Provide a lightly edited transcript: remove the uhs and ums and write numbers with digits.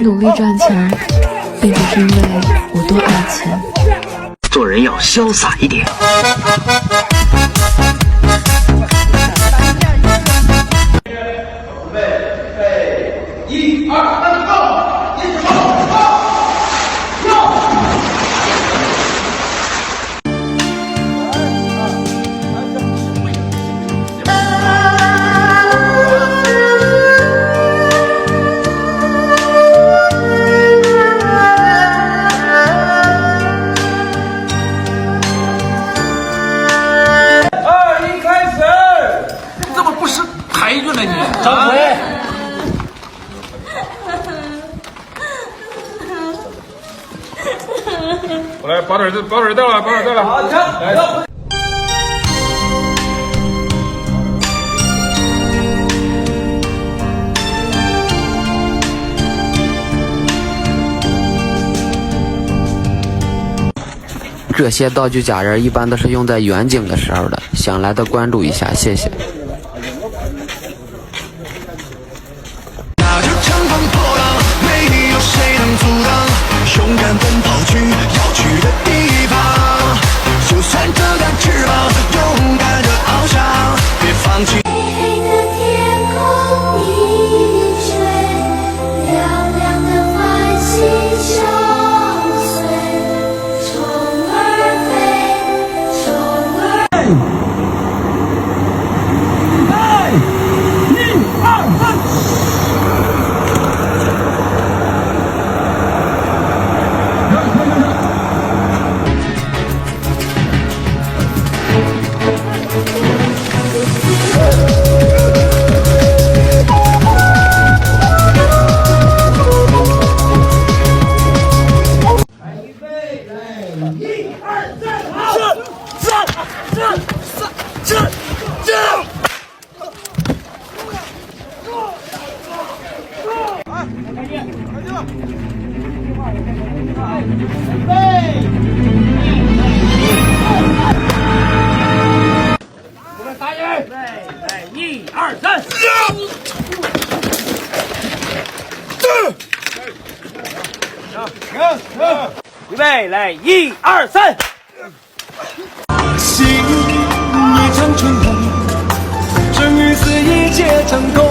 努力赚钱，并不是因为我多爱钱。做人要潇洒一点。1、2、3、go！ 一直跑，2、1，开始！你怎么不识抬举呢你？张奎。我来把点带了，好，来，走。这些道具假人一般都是用在远景的时候的，想来的关注一下，谢谢。那就乘风破浪，没有谁能阻挡，勇敢奔跑去要去的地方，就算折断翅膀，勇敢的翱翔，别放弃。1、2、3，预备，来，1、2、3。心一场春梦，生与死一皆成功。